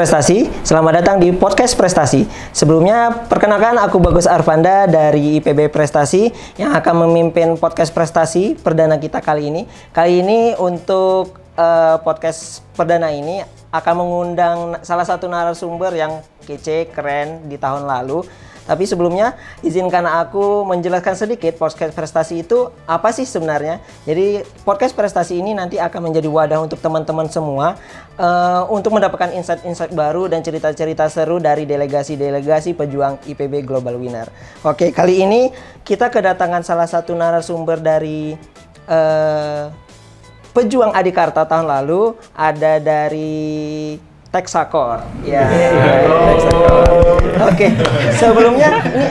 Prestasi, selamat datang di Podcast Prestasi. Sebelumnya, perkenalkan aku Bagus Arvanda dari IPB Prestasi yang akan memimpin Podcast Prestasi perdana kita kali ini. Kali ini untuk podcast perdana ini akan mengundang salah satu narasumber yang kece, keren di tahun lalu. Tapi sebelumnya, izinkan aku menjelaskan sedikit podcast prestasi itu apa sih sebenarnya. Jadi, podcast prestasi ini nanti akan menjadi wadah untuk teman-teman semua untuk mendapatkan insight-insight baru dan cerita-cerita seru dari delegasi-delegasi pejuang IPB Global Winner. Oke, kali ini kita kedatangan salah satu narasumber dari pejuang Adikarta tahun lalu, ada dari Texacor. Ya. Oke. Sebelumnya ini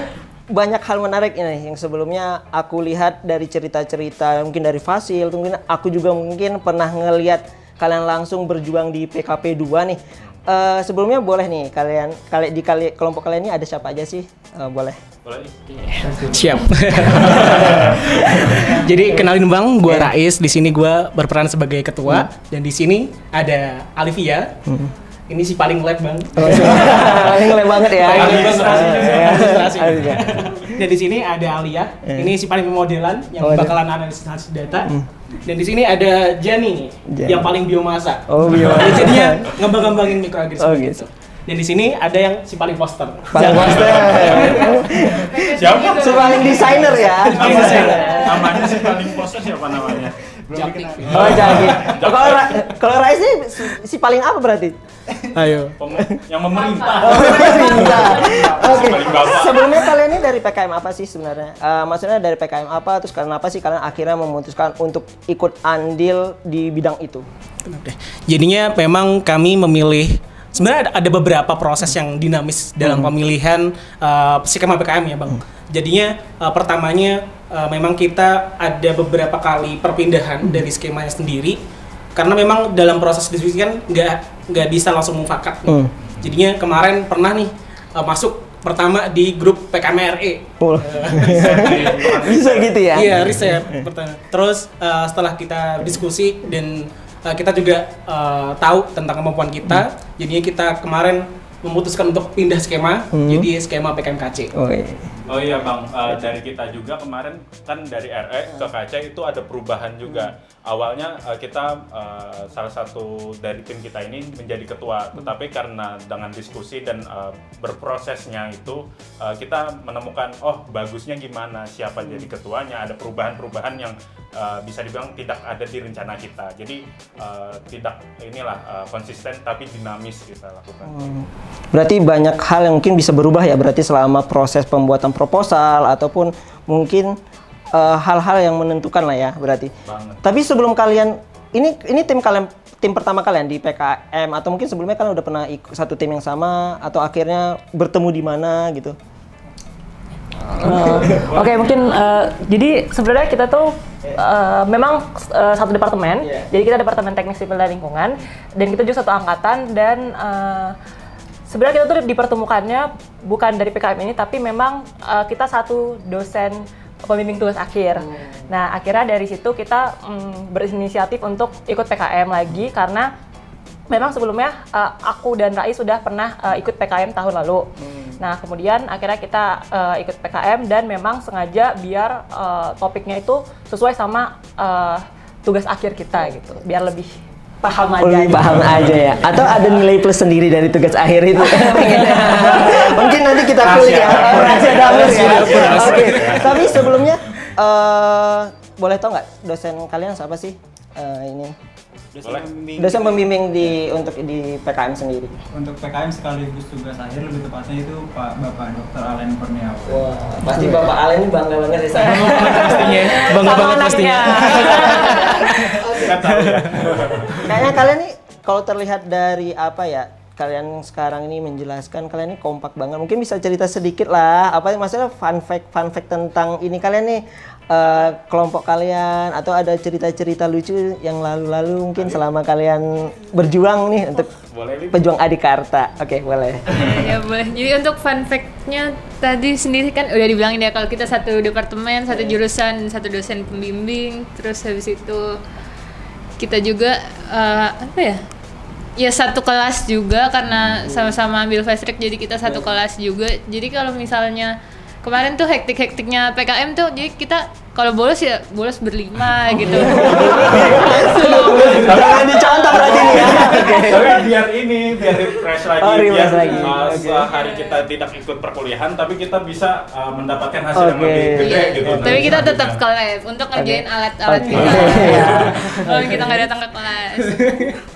banyak hal menarik ini yang sebelumnya aku lihat dari cerita-cerita mungkin dari Fasil, mungkin aku juga mungkin pernah ngelihat kalian langsung berjuang di PKP 2 nih. Sebelumnya boleh nih kelompok kalian ini ada siapa aja sih? Boleh. Siap. Jadi kenalin Bang, gue Rais. Di sini gue berperan sebagai ketua dan di sini ada Alivia. Ini si paling lab Bang. Paling lab banget ya. Administrasi. Dan di sini ada Alia. Ini si paling pemodelan yang bakalan analisis data. Dan di sini ada Jani yang paling biomasa. Oh, biomasa. Jadinya ngembang-ngembangin mikroagrisme. Oh, gitu. Dan di sini ada yang si paling poster. Paling poster. Siapa? Si paling desainer ya. Namanya si paling poster siapa namanya? Jaktik. Oh, Jaktik. Kalau Rais ini si paling apa berarti? Ayo. Yang memerintah. Oke. Sebelumnya kalian ini dari PKM apa sih sebenarnya? Maksudnya dari PKM apa? Terus kenapa sih kalian akhirnya memutuskan untuk ikut andil di bidang itu? Jadinya memang kami memilih. Sebenarnya ada beberapa proses yang dinamis dalam pemilihan skema PKM ya Bang. Jadinya pertamanya memang kita ada beberapa kali perpindahan dari skemanya sendiri. Karena memang dalam proses diskusi kan nggak bisa langsung mufakat. Jadinya kemarin pernah nih masuk pertama di grup PKMRE. Bisa gitu ya? Iya, riset pertama. Terus setelah kita diskusi dan kita juga tahu tentang kemampuan kita, jadinya kita kemarin memutuskan untuk pindah skema, jadi skema PKMKC. Oh iya Bang, dari kita juga kemarin kan dari RE ke KC itu ada perubahan juga. Awalnya kita salah satu dari tim kita ini menjadi ketua, tetapi karena dengan diskusi dan berprosesnya itu kita menemukan bagusnya gimana, siapa jadi ketuanya, ada perubahan-perubahan yang bisa dibilang tidak ada di rencana kita. Jadi tidak konsisten tapi dinamis kita lakukan. Berarti banyak hal yang mungkin bisa berubah ya berarti selama proses pembuatan proposal ataupun mungkin hal-hal yang menentukan lah ya berarti. Banget. Tapi sebelum kalian ini tim pertama kalian di PKM atau mungkin sebelumnya kalian udah pernah ikut satu tim yang sama atau akhirnya bertemu di mana gitu? Oke, mungkin jadi sebenarnya kita tuh memang satu departemen. Jadi kita departemen teknik sipil dan lingkungan dan kita juga satu angkatan dan sebenarnya kita tuh dipertemukannya bukan dari PKM ini tapi memang kita satu dosen pembimbing tugas akhir. Nah, akhirnya dari situ kita berinisiatif untuk ikut PKM lagi karena memang sebelumnya aku dan Rais sudah pernah ikut PKM tahun lalu. Nah, kemudian akhirnya kita ikut PKM dan memang sengaja biar topiknya itu sesuai sama tugas akhir kita gitu, biar lebih paham aja. Lebih paham aja ya. Atau ada nilai plus sendiri dari tugas akhir itu? Mungkin nanti kita kulik ya. Rahasia dapur ya. Oke. Tapi sebelumnya boleh tahu nggak dosen kalian siapa sih ini? Dosen pembimbing untuk di PKM sendiri. Untuk PKM sekaligus tugas akhir lebih tepatnya itu Bapak Dr. Alen Kurniawan. Wah, pasti Bapak Alen ini bangga banget ya saya. Pastinya, bangga banget pastinya. Kayaknya kalian nih kalau terlihat dari apa ya, kalian sekarang ini menjelaskan kalian ini kompak banget. Mungkin bisa cerita sedikit lah, apa maksudnya fun fact tentang ini kalian nih kelompok kalian atau ada cerita-cerita lucu yang lalu-lalu mungkin selama kalian berjuang nih untuk pejuang Adikarta. Oke, boleh. Ya boleh. Jadi untuk fun fact-nya tadi sendiri kan udah dibilangin ya kalau kita satu departemen, satu jurusan, satu dosen pembimbing, terus habis itu kita juga ya satu kelas juga karena sama-sama ambil fast track jadi kita satu kelas juga. Jadi kalau misalnya kemarin tuh hektik-hektiknya PKM tuh jadi kita kalau bolos ya bolos berlima gitu. Jangan dicontoh berarti nih ya. Tapi biar refresh lagi, refresh biar lagi. sehari kita tidak ikut perkuliahan, tapi kita bisa mendapatkan hasil yang lebih gede gitu. Tapi kita tetap ke lab untuk ngerjain alat-alat kita. Kalau kita nggak datang ke kelas.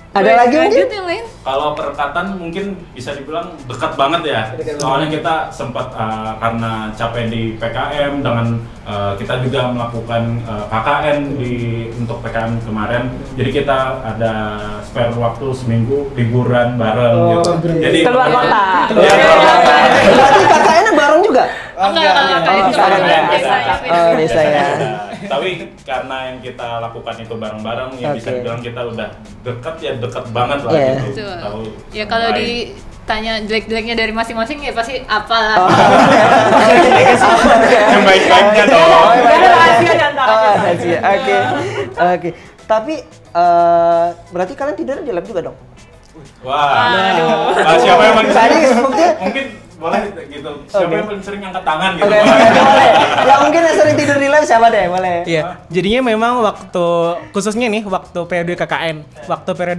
Ada lagi mungkin? Lanjut yang lain? Kalau perekatan mungkin bisa dibilang dekat banget ya. Soalnya kita sempat karena capek di PKM dengan kita juga melakukan KKN untuk PKM kemarin. Jadi kita ada spare waktu seminggu liburan bareng gitu. Jadi Keluar kota. Ya, keluar kota. Berarti kakaknya bareng juga? Enggak, kemarin Bisa ya. Tapi karena yang kita lakukan itu bareng-bareng, ya bisa dibilang kita udah dekat banget lah Iya. gitu. Betul. Tahu Ya kalau lain. ditanya jelek-jeleknya dari masing-masing ya pasti apalah. Yang baik-baiknya dong. Gak ada rahasia di antara kita. Rahasia. Oke. Tapi berarti kalian tidur di lab juga dong? Wah, siapa yang paling Tadi sering? buktinya Mungkin boleh gitu. Siapa yang paling sering angkat tangan gitu? Oke, boleh. Ya mungkin yang sering tidur di lab siapa deh, boleh. Iya, jadinya memang waktu khususnya nih waktu periode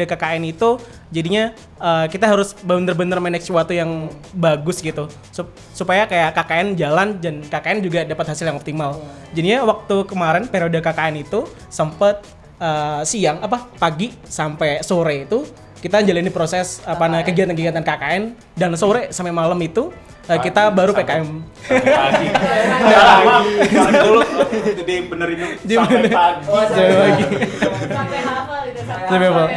KKN itu jadinya kita harus bener-bener manage sesuatu yang bagus gitu supaya kayak KKN jalan dan KKN juga dapat hasil yang optimal. Jadinya waktu kemarin periode KKN itu sempet pagi sampai sore itu kita jalani proses kegiatan-kegiatan KKN dan sore sampai malam itu kita baru PKM. Pagi. Sekarang dulu dibenerin sampai pagi. Sampai pagi. Sampai hafal itu Sampai hafal.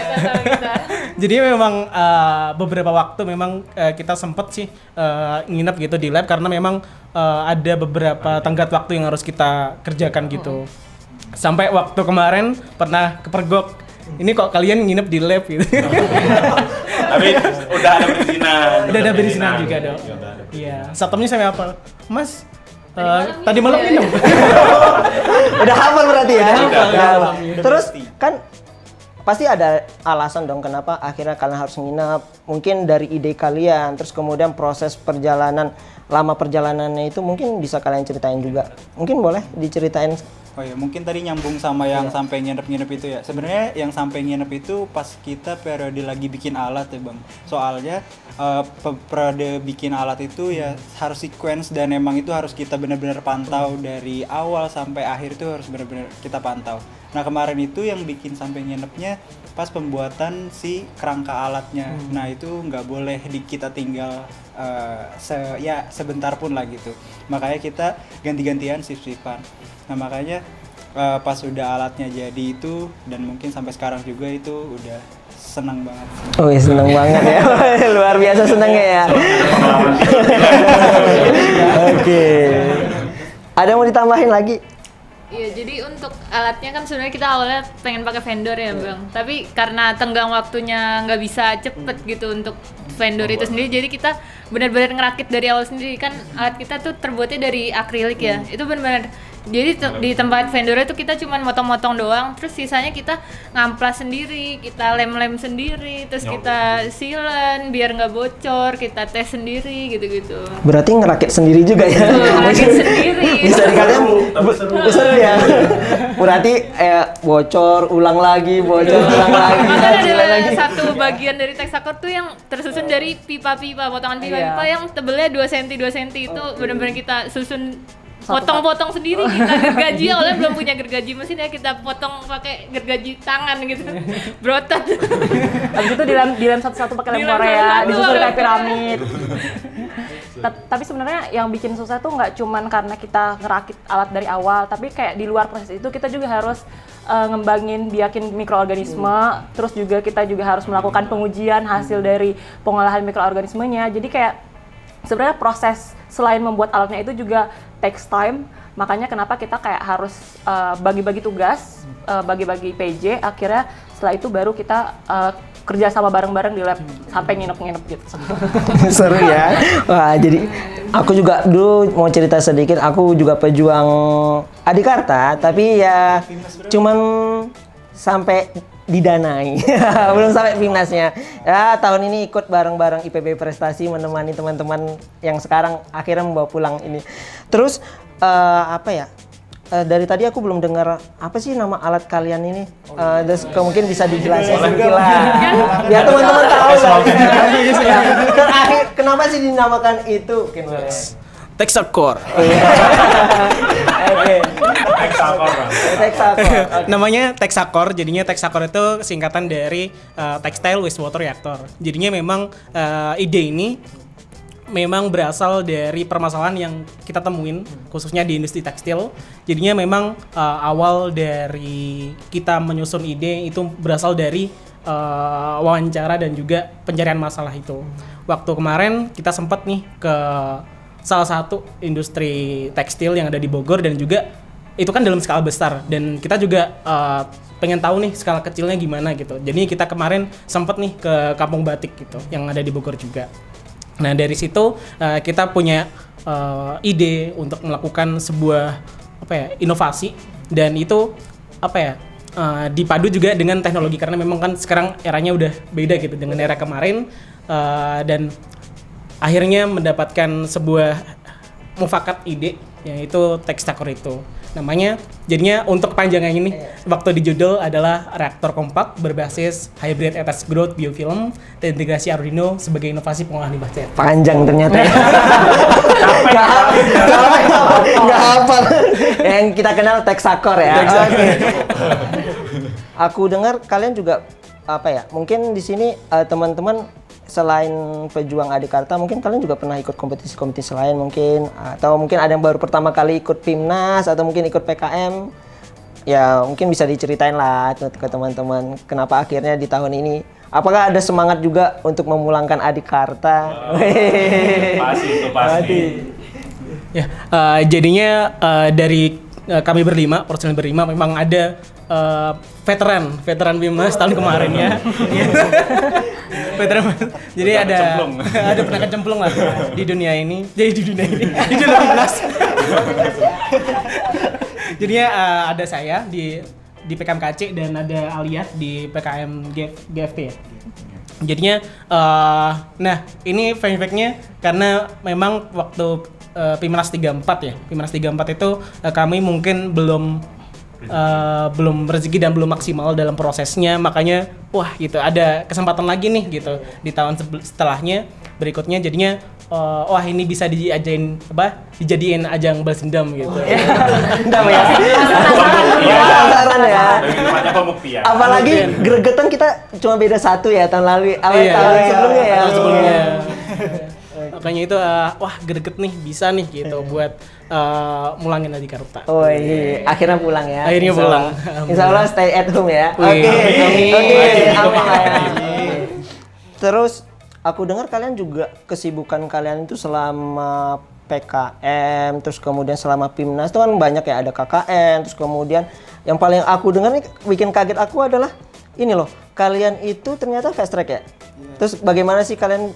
Jadi memang beberapa waktu memang kita sempet sih nginep gitu di lab karena memang ada beberapa tenggat waktu yang harus kita kerjakan gitu. Sampai waktu kemarin pernah kepergok, ini kok kalian nginep di lab gitu. Tapi udah ada perizinan. Udah ada perizinan juga dong. Iya, satpamnya saya hafal. Mas, tadi malam minum. Udah hafal berarti ya? Udah hafal. Terus kan pasti ada alasan dong kenapa akhirnya kalian harus nginep. Mungkin dari ide kalian, terus kemudian proses lama perjalanannya itu mungkin bisa kalian ceritain juga. Mungkin boleh diceritain. Oh ya, mungkin tadi nyambung sama yang sampai nginep-nginep itu ya. Sebenarnya yang sampai nginep itu pas kita periode lagi bikin alat ya Bang. Soalnya periode bikin alat itu ya harus sequence dan emang itu harus kita benar-benar pantau dari awal sampai akhir itu harus benar-benar kita pantau. Nah kemarin itu yang bikin sampai nginepnya pas pembuatan si kerangka alatnya. Nah itu nggak boleh kita tinggal sebentar pun lah gitu. Makanya kita ganti-gantian shift-shiftan. Nah makanya pas udah alatnya jadi itu dan mungkin sampai sekarang juga itu udah senang banget. Oh ya seneng banget ya, luar biasa senengnya ya. Oke. Ada yang mau ditambahin lagi? Iya, jadi untuk alatnya kan sebenarnya kita awalnya pengen pakai vendor ya Bang. Tapi karena tenggang waktunya nggak bisa cepet gitu untuk vendor itu sendiri, jadi kita benar-benar ngerakit dari awal sendiri. Kan alat kita tuh terbuatnya dari akrilik ya. Itu benar-benar jadi di tempat vendor itu kita cuma motong-motong doang, terus sisanya kita ngamplas sendiri, kita lem-lem sendiri, terus kita silen biar nggak bocor, kita tes sendiri gitu-gitu. Berarti ngerakit sendiri juga ya? Ngerakit sendiri. Bisa dikatakan seru ya. Berarti bocor, ulang lagi, bocor, ulang lagi. Makanya silen ada lagi. satu bagian dari teksakor tuh yang tersusun dari pipa-pipa, potongan pipa-pipa yang tebelnya 2 cm itu benar-benar kita susun potong-potong sendiri, kita gergaji awalnya belum punya gergaji mesin ya, kita potong pakai gergaji tangan gitu. Brotot. Habis itu dilem satu-satu pakai lem Korea, disusun kayak piramid. Tapi sebenarnya yang bikin susah tuh nggak cuman karena kita ngerakit alat dari awal, tapi kayak di luar proses itu kita juga harus ngembangin biakin mikroorganisme, terus juga kita juga harus melakukan pengujian hasil dari pengolahan mikroorganismenya. Jadi kayak sebenarnya proses selain membuat alatnya itu juga takes time, makanya kenapa kita kayak harus bagi-bagi tugas, bagi-bagi PJ, akhirnya setelah itu baru kita kerja sama bareng-bareng di lab sampai nginep-nginep gitu. Seru ya. Wah, jadi aku juga dulu mau cerita sedikit, aku juga pejuang Adikarta, tapi ya cuman sampai didanai. Belum sampai Pimnasnya. Ya, tahun ini ikut bareng-bareng IPB Prestasi menemani teman-teman yang sekarang akhirnya membawa pulang ini. Terus apa ya? Dari tadi aku belum dengar apa sih nama alat kalian ini. Terus mungkin bisa dijelasin sedikit lah. Biar teman-teman tahu lah. Terakhir, kenapa sih dinamakan itu? Texacor. Oke. Texacor. Namanya Texacor, jadinya Texacor itu singkatan dari Textile Wastewater Reactor. Jadinya memang ide ini memang berasal dari permasalahan yang kita temuin khususnya di industri tekstil. Jadinya memang awal dari kita menyusun ide itu berasal dari wawancara dan juga pencarian masalah itu. Waktu kemarin kita sempat nih ke salah satu industri tekstil yang ada di Bogor dan juga itu kan dalam skala besar dan kita juga pengen tahu nih skala kecilnya gimana gitu. Jadi kita kemarin sempat nih ke Kampung Batik gitu yang ada di Bogor juga. Nah dari situ kita punya ide untuk melakukan sebuah inovasi dan itu dipadu juga dengan teknologi karena memang kan sekarang eranya udah beda gitu dengan era kemarin dan akhirnya mendapatkan sebuah mufakat ide yaitu Texacor itu namanya. Jadinya untuk panjangan ini waktu di judul adalah reaktor kompak berbasis hybrid attached growth biofilm dan integrasi Arduino sebagai inovasi pengolahan limbah cat. Panjang ternyata. Nggak hafal. Yang kita kenal Texacor ya. Oke. Aku dengar kalian juga mungkin di sini teman-teman selain pejuang Adikarta mungkin kalian juga pernah ikut kompetisi-kompetisi lain mungkin, atau mungkin ada yang baru pertama kali ikut Pimnas atau mungkin ikut PKM. Ya mungkin bisa diceritain lah ke teman-teman kenapa akhirnya di tahun ini, apakah ada semangat juga untuk memulangkan Adikarta? Pasti. Ya, jadinya dari kami berlima, personil berlima memang ada veteran Pimnas tahun kemarin ya. Veteran. Jadi ada pernah kecemplung lah di dunia ini. Di dunia Pimnas. Jadinya ada saya di PKM KC dan ada Alia di PKM GFT ya. Jadinya nah ini fun fact-nya karena memang waktu Pimnas 34 ya. Pimnas 34 itu kami mungkin belum rezeki dan belum maksimal dalam prosesnya, makanya wah gitu ada kesempatan lagi nih gitu di tahun setelahnya berikutnya jadinya wah ini bisa dijadiin ajang balas dendam gitu. Dendam ya. Penasaran ya. Apalagi gregetan kita cuma beda satu ya tahun lalu, tahun sebelumnya ya. Makanya itu wah greget nih bisa nih gitu buat mulangin Adikarta. Oh iya, akhirnya pulang ya. Akhirnya pulang. Insya Allah stay at home ya. Oke. Terus aku dengar kalian juga kesibukan kalian itu selama PKM, terus kemudian selama Pimnas itu kan banyak ya, ada KKN, terus kemudian yang paling aku dengar nih bikin kaget aku adalah ini loh, kalian itu ternyata fast track ya. Terus bagaimana sih kalian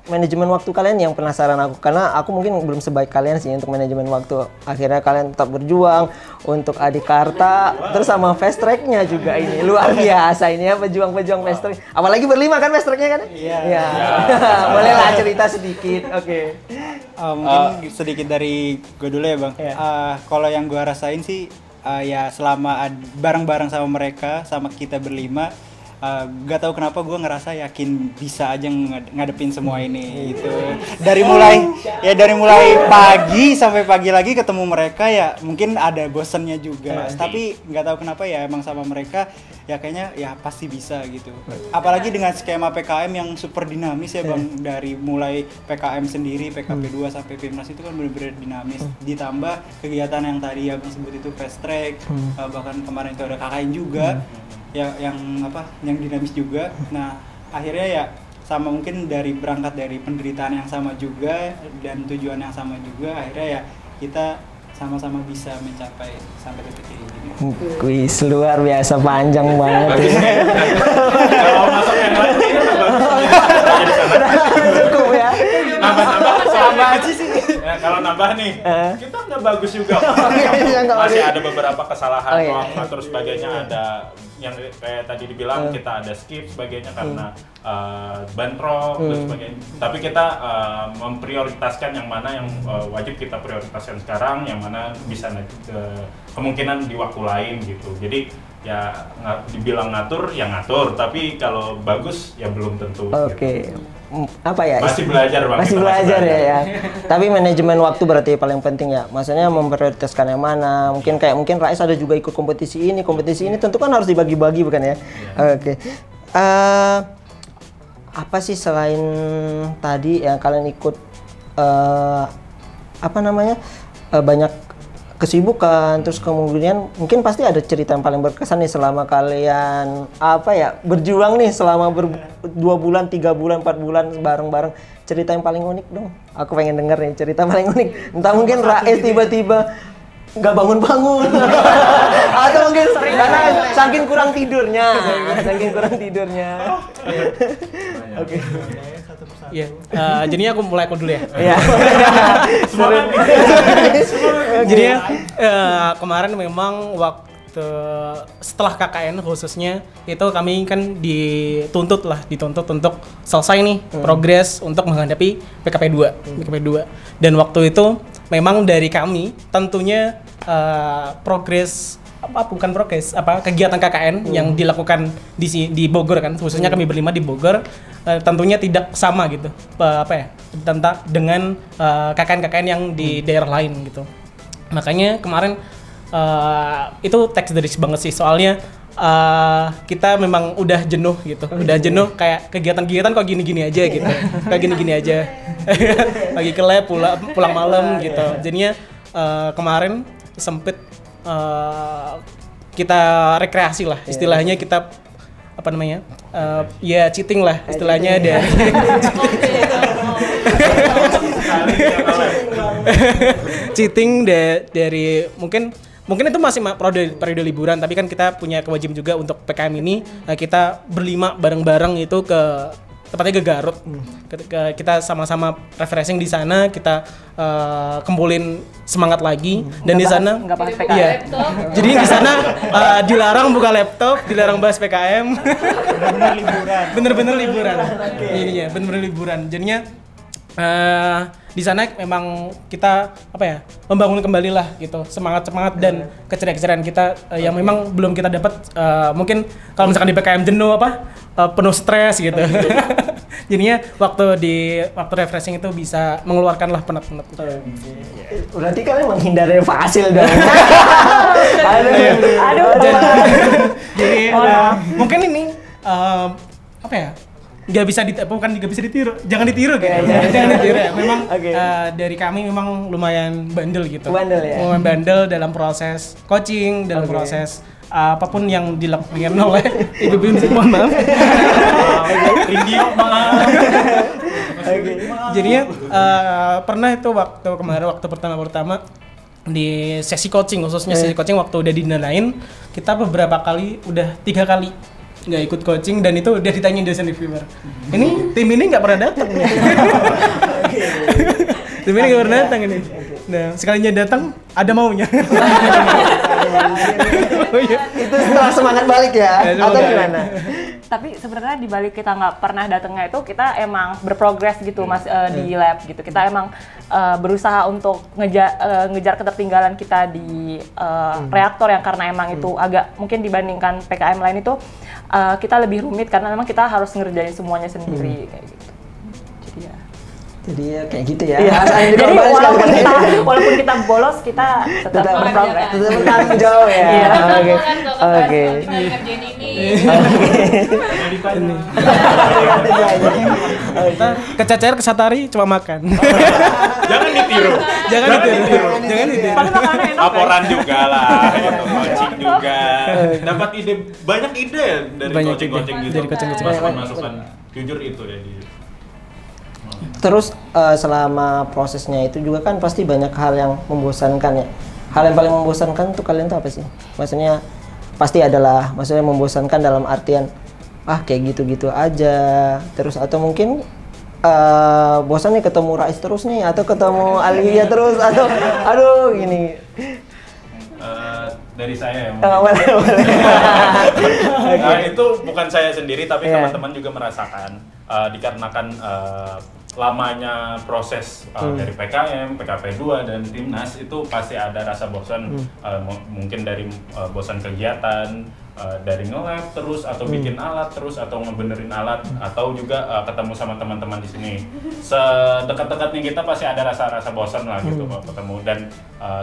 manajemen waktu kalian yang penasaran aku, karena aku mungkin belum sebaik kalian sih untuk manajemen waktu. Akhirnya kalian tetap berjuang untuk Adikarta, terus sama fast tracknya juga ini luar biasa ini ya, pejuang fast track. Apalagi berlima kan fast tracknya kan? Iya. Boleh lah cerita sedikit. Oke. Mungkin sedikit dari gue dulu ya bang. Kalau yang gue rasain sih ya selama bareng-bareng sama mereka, sama kita berlima. Gak tahu kenapa gue ngerasa yakin bisa aja ngadepin semua ini gitu. Dari mulai pagi sampai pagi lagi ketemu mereka ya mungkin ada bosennya juga. Tapi nggak tahu kenapa ya emang sama mereka ya kayaknya ya pasti bisa gitu. Apalagi dengan skema PKM yang super dinamis ya bang, dari mulai PKM sendiri, PKP 2 sampai Pimnas itu kan benar-benar dinamis. Ditambah kegiatan yang tadi abang sebut itu fast track, bahkan kemarin itu ada KKN juga. Yang dinamis juga. Nah akhirnya ya sama mungkin berangkat dari penderitaan yang sama juga dan tujuan yang sama juga, akhirnya ya kita sama-sama bisa mencapai sampai detik ini. Kuis luar biasa panjang banget ya. Kalau masuk yang lain cukup ya. Nambah Tambah aja sih. Ya, kalau nambah nih, kita nggak bagus juga. Masih ada beberapa kesalahan, terus sebagainya ada yang kayak tadi dibilang kita ada skip sebagainya karena bentrok dan sebagainya. Tapi kita memprioritaskan yang mana yang wajib kita prioritaskan sekarang, yang mana bisa kemungkinan di waktu lain gitu. Jadi ya dibilang ngatur ya ngatur, tapi kalau bagus ya belum tentu. Oke. Gitu. Apa ya? Masih belajar Bang. Masih belajar ya. Tapi manajemen waktu berarti paling penting ya. Maksudnya memprioritaskan yang mana. Mungkin Rais ada juga ikut kompetisi ini tentu kan harus dibagi-bagi bukan ya? Oke. Apa sih selain tadi yang kalian ikut banyak kesibukan, terus kemudian mungkin pasti ada cerita yang paling berkesan nih selama kalian berjuang nih selama 2 bulan, 3 bulan, 4 bulan bareng-bareng. Cerita yang paling unik dong. Aku pengen denger nih cerita paling unik. Entah mungkin Rais tiba-tiba nggak bangun-bangun atau mungkin karena saking kurang tidurnya. Oke. Iya. Jadinya aku mulai dulu ya. Iya. Jadinya kemarin memang waktu setelah KKN khususnya itu kami kan dituntut untuk selesai nih progres untuk menghadapi PKP 2. Dan waktu itu memang dari kami tentunya kegiatan KKN yang dilakukan di Bogor kan, khususnya kami berlima di Bogor tentunya tidak sama gitu tentang dengan KKN yang di daerah lain gitu. Makanya kemarin itu teks dari banget sih, soalnya kita memang udah jenuh gitu, kayak kegiatan kok gini-gini aja gitu, kayak gini-gini aja, lagi ke lab pulang malam gitu. Jadinya kemarin sempet kita rekreasi lah, istilahnya kita cheating lah istilahnya dari cheating dari mungkin itu masih periode liburan, tapi kan kita punya kewajiban juga untuk PKM ini. Kita berlima bareng-bareng itu tepatnya ke Garut. Kita sama-sama refreshing di sana, kita kumpulin semangat lagi dan di sana nggak bahas PKM. Iya. Jadi di sana dilarang buka laptop, dilarang bahas PKM. Bener-bener liburan. Iya, bener-bener liburan. Jadinya di sana memang kita membangun kembali lah gitu semangat dan keceriaan kita yang memang belum kita dapat. Mungkin kalau misalkan di PKM jenuh penuh stres gitu. Jadinya waktu refreshing itu bisa mengeluarkan lah penat-penat. Berarti kalian menghindari fasil dong. Aduh. Jadi mungkin ini nggak bisa ditiru, jangan ditiru gitu. Jangan ditiru ya. Memang dari kami memang lumayan bandel gitu. Lumayan bandel dalam proses coaching, dalam proses apapun yang dilakukan oleh Ibu Bimsi, mohon maaf. Jadinya pernah itu waktu pertama di sesi coaching, khususnya sesi coaching waktu udah dinalain, kita beberapa kali, udah 3 kali nggak ikut coaching, dan itu udah ditanyain dosen reviewer. Tim ini nggak pernah datang. Tim ini nggak pernah datang ini. Nah, sekalinya datang ada maunya. Itu setelah semangat balik ya, atau gimana? Tapi sebenarnya di balik kita nggak pernah datangnya itu, kita emang berprogres gitu Mas di lab gitu. Kita emang berusaha untuk ngejar ketertinggalan kita di reaktor, yang karena emang itu agak mungkin dibandingkan PKM lain itu kita lebih rumit karena memang kita harus ngerjain semuanya sendiri kayak gitu. Jadi ya kayak gitu ya. Iya. Jadi walaupun kita bolos, kita tetap berprogres. Tetap bertanggung jawab ya. Iya. Oke. Ngerjain ini. Kececer ke Satari cuma makan. Jangan ditiru. Jangan ditiru. Laporan juga lah, itu coaching juga. Dapat banyak ide dari coaching gitu. Dari coaching. Masukan jujur itu ya di. Terus selama prosesnya itu juga kan pasti banyak hal yang membosankan ya. Hal yang paling membosankan tuh kalian tuh apa sih? Maksudnya pasti adalah, maksudnya membosankan dalam artian kayak gitu-gitu aja. Terus atau mungkin bosan nih ketemu Rais terus nih atau ketemu Alia terus atau aduh gini. Dari saya ya. Boleh. Itu bukan saya sendiri tapi Iya. teman-teman juga merasakan dikarenakan lamanya proses dari PKM, PKP2 dan Timnas itu pasti ada rasa bosan, mungkin dari bosan kegiatan, dari nge-lab terus atau bikin alat terus atau ngebenerin alat atau juga ketemu sama teman-teman di sini. Sedekat-dekatnya kita pasti ada rasa-rasa bosan lah gitu kalau ketemu, dan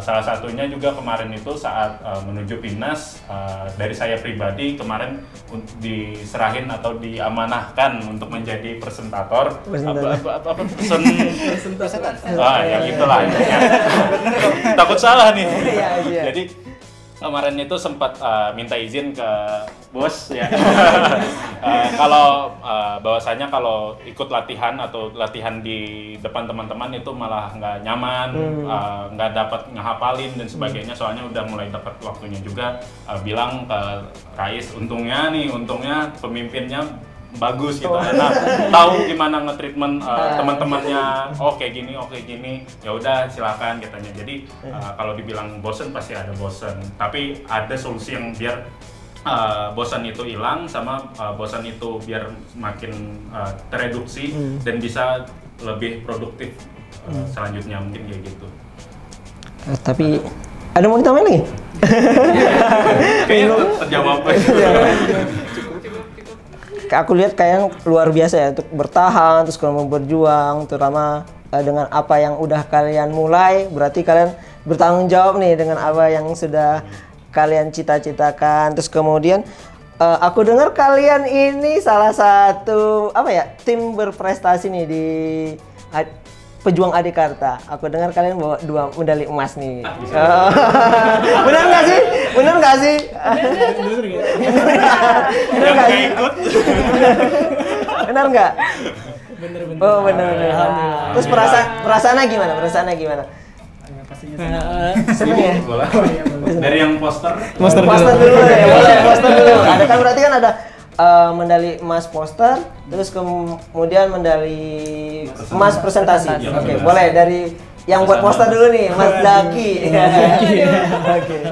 salah satunya juga kemarin itu saat menuju Timnas, dari saya pribadi kemarin diserahin atau diamanahkan untuk menjadi presentator. Apa yang itulah ya. Takut salah nih. Iya. Jadi kemarin itu sempat minta izin ke bos ya. Kalau bahwasanya kalau ikut latihan atau latihan di depan teman-teman itu malah nggak nyaman, nggak dapat ngehafalin dan sebagainya. Soalnya udah mulai dapat waktunya juga. Bilang ke Rais, untungnya pemimpinnya bagus gitu, karena tahu gimana nge-treatment teman-temannya. Kayak gini, ya udah silakan katanya. Jadi kalau dibilang bosen pasti ada bosen, tapi ada solusi yang biar bosan itu hilang sama bosan itu biar makin tereduksi dan bisa lebih produktif selanjutnya, mungkin kayak gitu. Tapi ada mau ditambahin lagi? Kayaknya terjawab. Aku lihat kalian luar biasa ya untuk bertahan, terus kalau mau berjuang, terutama dengan apa yang udah kalian mulai, berarti kalian bertanggung jawab nih dengan apa yang sudah kalian cita-citakan. Terus kemudian aku dengar kalian ini salah satu tim berprestasi nih di Pejuang Adikarta. Aku dengar kalian bawa 2 medali emas nih. Benar nggak sih? Benar nggak sih? Benar nggak? Bener. Oh benar. Terus perasaannya gimana? Seneng ya? Dari yang poster Poster dulu ya. Boleh poster dulu. Ada kan berarti kan ada medali emas poster, terus kemudian medali emas presentasi. Oke, boleh dari yang buat poster dulu nih, Mas Daki.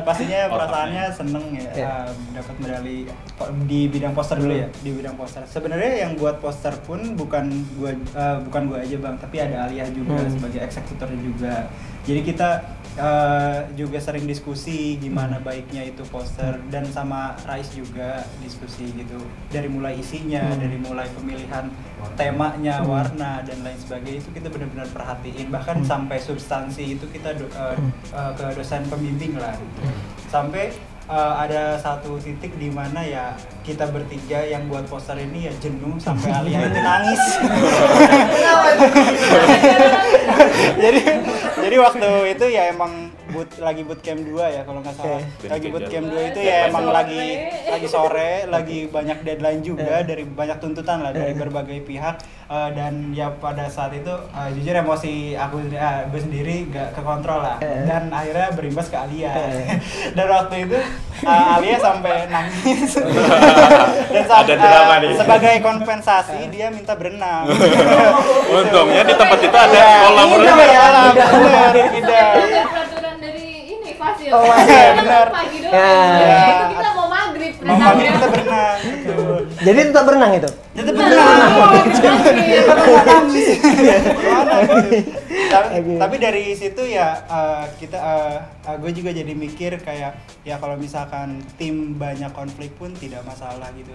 Pastinya perasaannya seneng ya, dapat medali di bidang poster dulu ya, di bidang poster. Sebenarnya yang buat poster pun bukan gua aja Bang, tapi ada Alia juga sebagai eksekutor juga. Jadi kita juga sering diskusi gimana baiknya itu poster, dan sama Rais juga diskusi gitu, dari mulai isinya, dari mulai pemilihan temanya, warna dan lain sebagainya, itu kita benar-benar perhatiin, bahkan sampai substansi itu kita ke dosen pembimbing lah gitu. Sampai ada satu titik di mana ya kita bertiga yang buat poster ini ya jenuh sampai Alia itu nangis. jadi waktu itu ya emang lagi bootcamp 2 ya kalau nggak salah. Lagi bootcamp 2 itu ya emang lagi sore, lagi banyak deadline juga, dari banyak tuntutan lah dari berbagai pihak, dan ya pada saat itu jujur emosi aku sendiri gak kekontrol lah, dan akhirnya berimbas ke Alia. Dan waktu itu Alia sampai nangis. Dan sebagai kompensasi dia minta berenang. Untungnya di tempat itu ada kolam renang. Tidak. Peraturan dari ini Fasil. Oh, Fasil, benar. Pagi doang. Itu kita mau maghrib kita berenang. Jadi tetap berenang itu? Tetap berenang. Tapi dari situ ya gue juga jadi mikir kayak ya kalau misalkan tim banyak konflik pun tidak masalah gitu,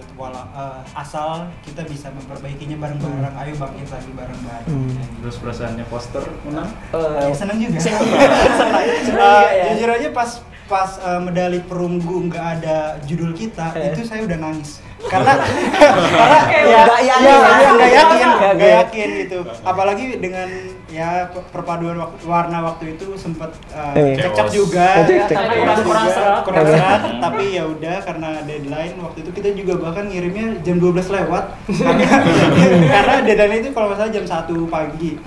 asal kita bisa memperbaikinya bareng-bareng. Ayo bangkit lagi bareng-bareng. Terus perasaannya poster menang? Ya, seneng juga. Jujur aja pas medali perunggu nggak ada judul kita, itu saya udah nangis. Karena nggak yakin gitu. Apalagi dengan ya perpaduan warna waktu itu sempat cekcok juga, kurang serat. Tapi ya udah, karena deadline waktu itu kita juga bahkan ngirimnya jam 12 lewat. Karena deadline itu kalau nggak salah jam 1 pagi.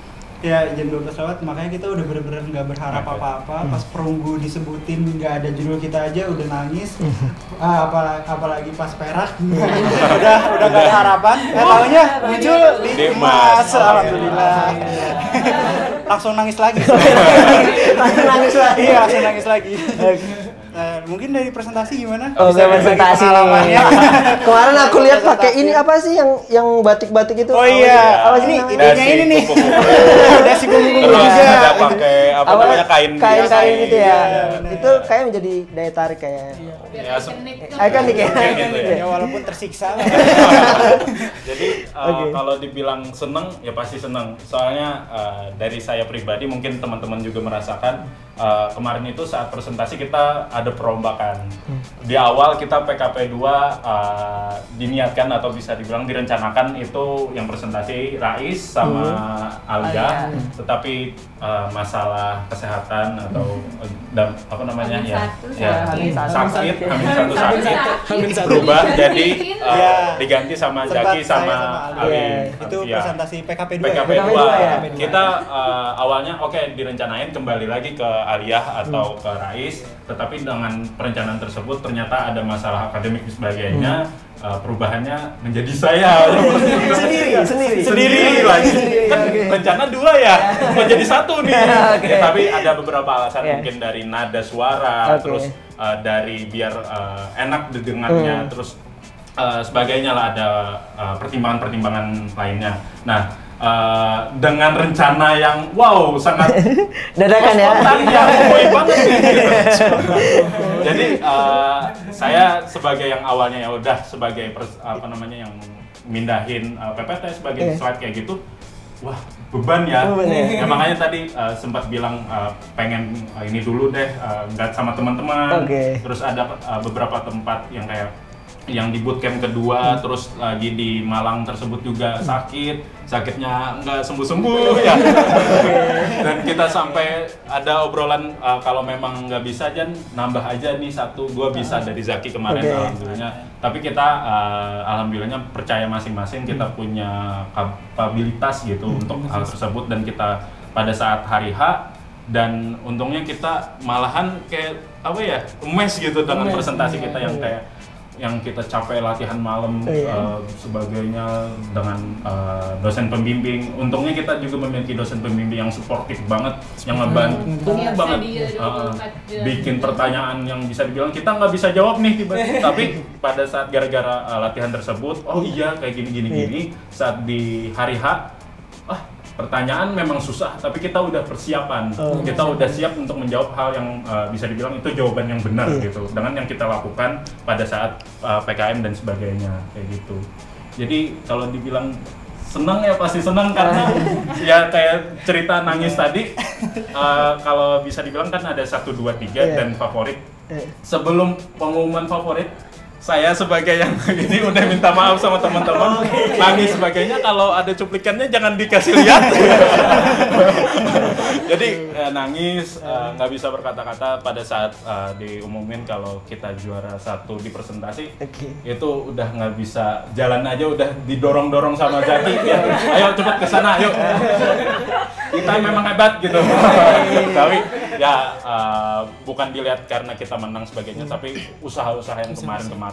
ya jam 12 lewat, makanya kita udah bener-bener nggak berharap apa-apa. Pas perunggu disebutin nggak ada judul kita aja udah nangis. Apalagi pas perak udah nggak ada harapan. Taunya muncul di emas, alhamdulillah. Langsung nangis lagi. Iya, langsung nangis lagi. Mungkin dari presentasi gimana? Oh, presentasi. Kemarin aku lihat pakai ini presentasi. apa sih yang batik-batik itu? Oh iya, apa sih ini namanya? idenya ini nih. Udah si kumpul-kumpul Terus juga. ada pakai apa namanya kain kain gitu ya. Iya, Itu kayak menjadi daya tarik kayak. Ya, Ikonik ya. gitu ya. Ya walaupun tersiksa. Jadi Oke. kalau dibilang seneng ya pasti seneng. Soalnya dari saya pribadi mungkin teman-teman juga merasakan kemarin itu saat presentasi kita ada perombakan. Di awal kita PKP 2 diniatkan atau bisa dibilang direncanakan itu yang presentasi Rais sama Alga, tetapi masalah kesehatan atau apa namanya sakit, berubah jadi diganti sama Jaki sama Ali. Itu Ya. presentasi PKP 2 PKP ya. 2 ya. kita awalnya direncanain kembali lagi ke Aliyah atau ke Rais, tetapi dengan perencanaan tersebut ternyata ada masalah akademik dan sebagainya. Perubahannya menjadi saya sendiri lagi. Kan rencana 2 ya, menjadi 1 nih. Ya, tapi ada beberapa alasan mungkin dari nada suara, terus dari biar enak didengarnya, terus sebagainya lah, ada pertimbangan-pertimbangan lainnya. Nah, dengan rencana yang sangat Dadakan ya. yang boy banget nih, gitu. Jadi saya sebagai yang awalnya ya udah sebagai yang mindahin PPT sebagai slide kayak gitu, wah beban ya. Ya makanya tadi sempat bilang pengen ini dulu deh, nggak sama teman-teman. Terus ada beberapa tempat yang kayak yang di bootcamp kedua, terus lagi di Malang tersebut juga sakitnya nggak sembuh-sembuh ya. Dan kita sampai ada obrolan kalau memang nggak bisa Jan, nambah aja nih 1-2 bisa dari Zaki kemarin. Alhamdulillah. Tapi kita alhamdulillahnya percaya masing-masing kita punya kapabilitas gitu untuk hal tersebut, dan kita pada saat hari H, dan untungnya kita malahan kayak emes gitu dengan presentasi kita yang kita capek latihan malam sebagainya dengan dosen pembimbing. Untungnya kita juga memiliki dosen pembimbing yang suportif banget, yang ngebantu banget, bikin pertanyaan yang bisa dibilang kita nggak bisa jawab nih tiba-tiba, tapi pada saat gara-gara latihan tersebut, kayak gini, saat di hari H, pertanyaan memang susah, tapi kita udah persiapan, kita udah siap untuk menjawab hal yang bisa dibilang itu jawaban yang benar gitu, dengan yang kita lakukan pada saat PKM dan sebagainya kayak gitu. Jadi kalau dibilang senang ya pasti senang, karena ya kayak cerita nangis tadi, kalau bisa dibilang kan ada 1, 2, 3 dan favorit. Sebelum pengumuman favorit, saya sebagai yang ini udah minta maaf sama teman-teman, nangis sebagainya, kalau ada cuplikannya jangan dikasih lihat. Jadi nangis, nggak bisa berkata-kata pada saat diumumin kalau kita juara 1 di presentasi. Itu udah nggak bisa jalan aja, udah didorong-dorong sama Zaki, ya ayo cepet ke sana, yuk kita memang hebat gitu. Tapi ya bukan dilihat karena kita menang sebagainya, tapi usaha-usaha yang kemarin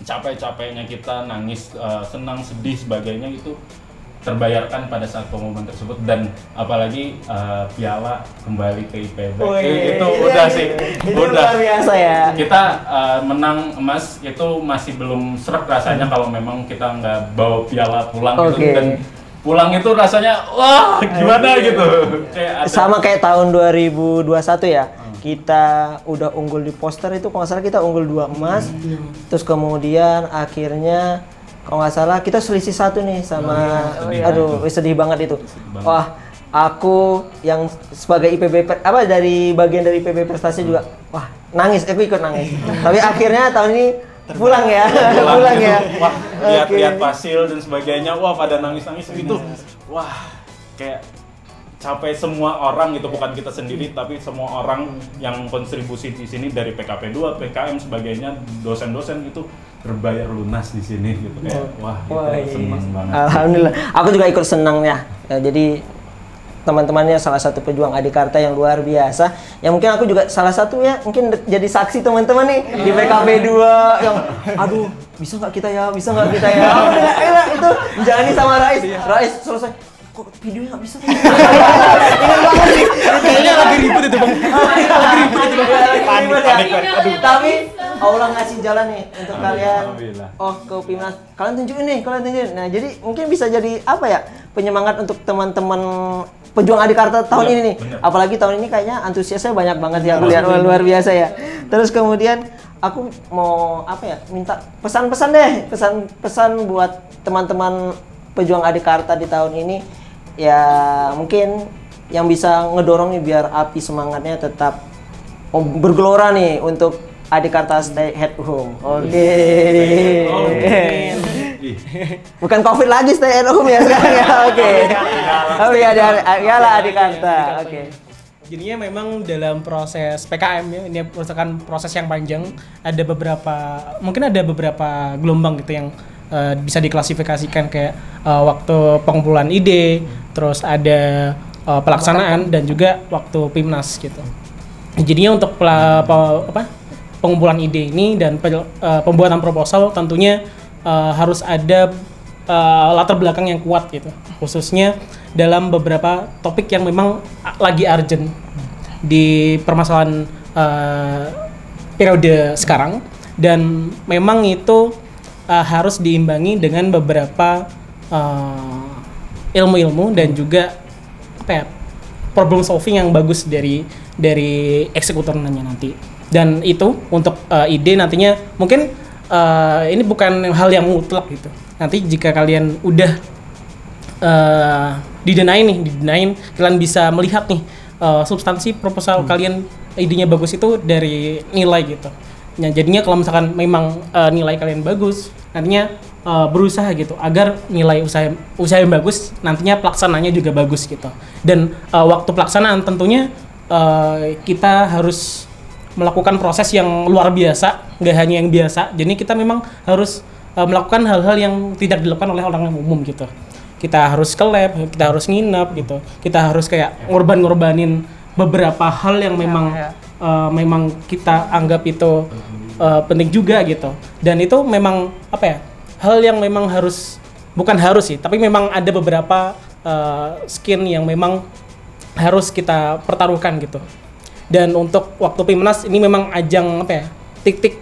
capek-capeknya kita nangis, senang, sedih sebagainya itu terbayarkan pada saat pengumuman tersebut. Dan apalagi piala kembali ke IPB, itu udah sih, udah luar biasa ya. Kita menang emas itu masih belum seret rasanya kalau memang kita nggak bawa piala pulang gitu, dan pulang itu rasanya wah gimana gitu. Sama kayak tahun 2021 ya. Kita udah unggul di poster itu, kalau nggak salah kita unggul 2 emas. Terus kemudian akhirnya kalau nggak salah kita selisih 1 nih sama, sedih banget itu. Wah, aku yang sebagai IPB dari bagian dari IPB prestasi juga, wah nangis, aku ikut nangis. Tapi akhirnya tahun ini pulang ya. Wah, lihat hasil dan sebagainya, wah pada nangis-nangis gitu. Wah, kayak capek semua orang gitu, bukan kita sendiri tapi semua orang yang kontribusi di sini dari PKP 2, PKM sebagainya, dosen-dosen itu terbayar lunas di sini gitu, kayak wah kita senang banget. Alhamdulillah, aku juga ikut senang ya. Jadi teman-temannya salah satu pejuang Adikarta yang luar biasa. Yang mungkin aku juga salah satu ya, mungkin jadi saksi teman-teman nih di PKP 2 yang aduh, bisa nggak kita ya? Elah itu Jani sama Rais selesai. Kok videonya nggak bisa? Ingat banget sih. Kayaknya lagi ribut itu bang. Panik. Aduh. Tapi Allah ngasih jalan nih untuk kalian. Oh, ke Pimnas. Kalian tunjukin nih. Nah, jadi mungkin bisa jadi apa ya? Penyemangat untuk teman-teman pejuang Adikarta tahun ini nih. Apalagi tahun ini kayaknya antusiasnya banyak banget ya. Aku lihat luar biasa ya. Terus kemudian aku mau apa ya? Minta pesan-pesan deh. Pesan buat teman-teman pejuang Adikarta di tahun ini. Ya mungkin yang bisa ngedorong nih biar api semangatnya tetap bergelora nih untuk Adikarta stay at home. Oke. Bukan COVID lagi stay at home ya sekarang ya. Oke. Oh iya lah Adikarta. Oke. Jadinya memang dalam proses PKM ya, ini merupakan proses yang panjang. Mungkin ada beberapa gelombang gitu yang bisa diklasifikasikan kayak waktu pengumpulan ide, terus ada pelaksanaan dan juga waktu Pimnas gitu. Jadinya untuk pengumpulan ide ini dan pembuatan proposal tentunya harus ada latar belakang yang kuat gitu, khususnya dalam beberapa topik yang memang lagi urgent di permasalahan periode sekarang, dan memang itu harus diimbangi dengan beberapa ilmu-ilmu dan juga problem solving yang bagus dari eksekutornya nanti. Dan itu untuk ide nantinya mungkin ini bukan hal yang mutlak gitu. Nanti jika kalian udah didenain, kalian bisa melihat nih substansi proposal kalian, idenya bagus itu dari nilai gitu. Nah, jadinya kalau misalkan memang nilai kalian bagus, nantinya berusaha gitu agar nilai usaha yang bagus, nantinya pelaksananya juga bagus gitu. Dan waktu pelaksanaan tentunya kita harus melakukan proses yang luar biasa, nggak hanya yang biasa. Jadi kita memang harus melakukan hal-hal yang tidak dilakukan oleh orang yang umum gitu. Kita harus ke lab, kita harus nginep gitu. Kita harus kayak ngorbanin beberapa hal yang memang kita anggap itu penting juga gitu. Dan itu memang hal yang memang bukan harus sih, tapi memang ada beberapa skill yang memang harus kita pertaruhkan gitu. Dan untuk waktu Pimnas ini memang ajang titik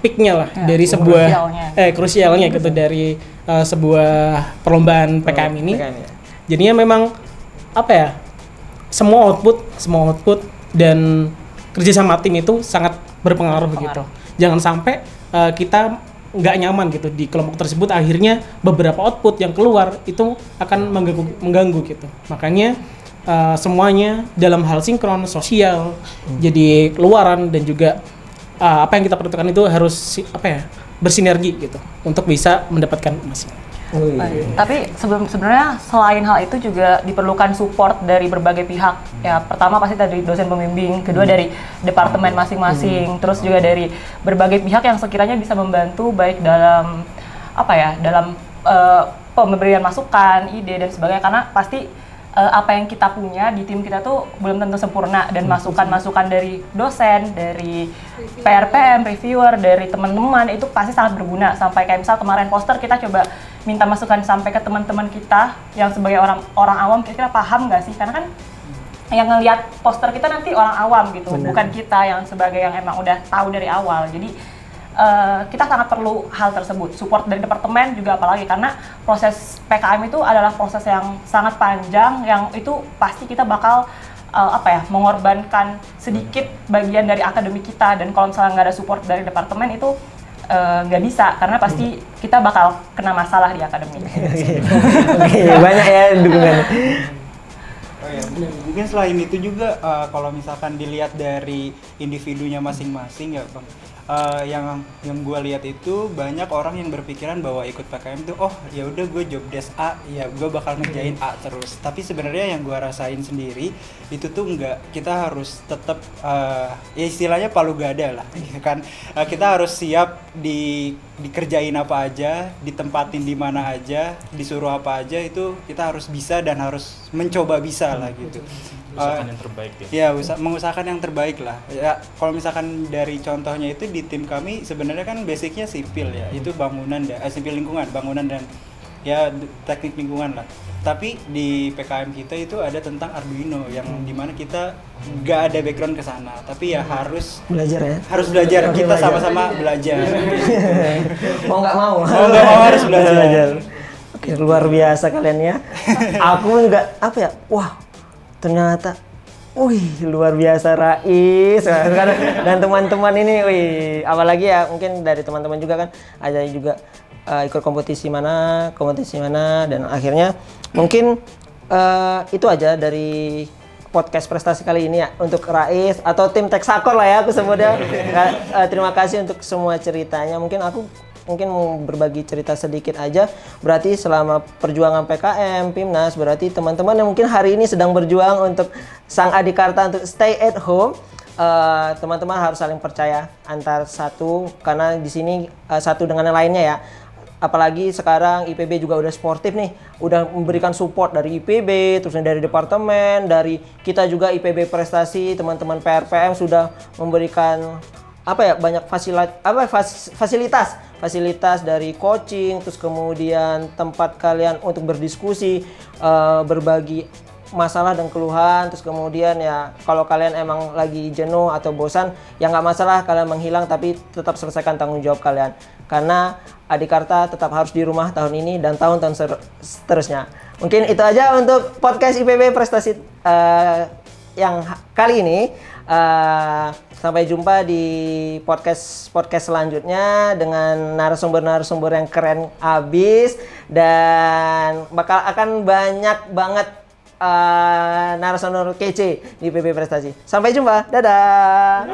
peaknya lah dari sebuah krusialnya gitu dari sebuah perlombaan PKM ini. Jadinya memang semua output dan kerja sama tim itu sangat berpengaruh gitu. Jangan sampai kita nggak nyaman gitu di kelompok tersebut, akhirnya beberapa output yang keluar itu akan mengganggu gitu. Makanya semuanya dalam hal sinkron, sosial, jadi keluaran dan juga apa yang kita perlukan itu harus bersinergi gitu untuk bisa mendapatkan emas. Tapi sebenarnya selain hal itu juga diperlukan support dari berbagai pihak. Ya, pertama pasti dari dosen pembimbing, kedua dari departemen masing-masing, terus juga dari berbagai pihak yang sekiranya bisa membantu baik dalam dalam pemberian masukan, ide dan sebagainya, karena pasti apa yang kita punya di tim kita tuh belum tentu sempurna, dan masukan-masukan dari dosen, dari PRPM, reviewer, dari teman-teman itu pasti sangat berguna. Sampai kayak misal kemarin poster kita coba minta masukan sampai ke teman-teman kita yang sebagai orang awam, kira-kira paham nggak sih? Karena kan yang ngelihat poster kita nanti orang awam gitu, bukan kita yang sebagai yang emang udah tahu dari awal. Jadi kita sangat perlu hal tersebut, support dari departemen juga, apalagi karena proses PKM itu adalah proses yang sangat panjang, yang itu pasti kita bakal mengorbankan sedikit bagian dari akademik kita, dan kalau misalnya nggak ada support dari departemen itu nggak bisa, karena pasti kita bakal kena masalah di akademik. Banyak ya dukungan. Mungkin selain itu juga kalau misalkan dilihat dari individunya masing-masing ya Bang, yang gue lihat itu banyak orang yang berpikiran bahwa ikut PKM itu oh ya udah gue job desk A, ya gue bakal ngerjain A terus. Tapi sebenarnya yang gue rasain sendiri itu tuh enggak, kita harus tetap ya istilahnya palu gada lah, kan. Kita harus siap dikerjain apa aja, ditempatin di mana aja, disuruh apa aja, itu kita harus bisa dan harus mencoba bisa lah gitu. Usahakan yang terbaik ya. Ya, mengusahakan yang terbaik lah. Ya, kalau misalkan dari contohnya itu di tim kami sebenarnya kan basicnya sipil ya, itu bangunan sipil lingkungan, bangunan dan ya teknik lingkungan lah. Tapi di PKM kita itu ada tentang Arduino yang dimana kita nggak ada background ke sana, tapi ya harus Belajar ya. harus belajar. Oke, Kita belajar. sama-sama belajar. Mau nggak mau? Mau nggak mau harus belajar. Oke, luar biasa kalian ya. Aku nggak apa ya, wah ternyata, wih luar biasa Rais dan teman-teman ini, wih apalagi ya mungkin dari teman-teman juga kan ada juga ikut kompetisi mana dan akhirnya mungkin itu aja dari podcast prestasi kali ini ya untuk Rais atau tim Texacor lah ya aku sebutnya. Terima kasih untuk semua ceritanya. Mungkin mau berbagi cerita sedikit aja. Berarti selama perjuangan PKM, PIMNAS, berarti teman-teman yang mungkin hari ini sedang berjuang untuk Sang Adikarta untuk stay at home, teman-teman harus saling percaya antar satu, karena di sini satu dengan yang lainnya ya. Apalagi sekarang IPB juga udah sportif nih, udah memberikan support dari IPB, terus dari departemen, dari kita juga IPB prestasi, teman-teman PRPM sudah memberikan banyak fasilitas dari coaching, terus kemudian tempat kalian untuk berdiskusi, berbagi masalah dan keluhan, terus kemudian ya kalau kalian emang lagi jenuh atau bosan ya nggak masalah kalian menghilang, tapi tetap selesaikan tanggung jawab kalian, karena Adikarta tetap harus di rumah tahun ini dan tahun-tahun seterusnya. Mungkin itu aja untuk podcast IPB prestasi yang kali ini. Sampai jumpa di podcast selanjutnya dengan narasumber yang keren abis, dan akan banyak banget narasumber kece di PB Prestasi. Sampai jumpa, dadah.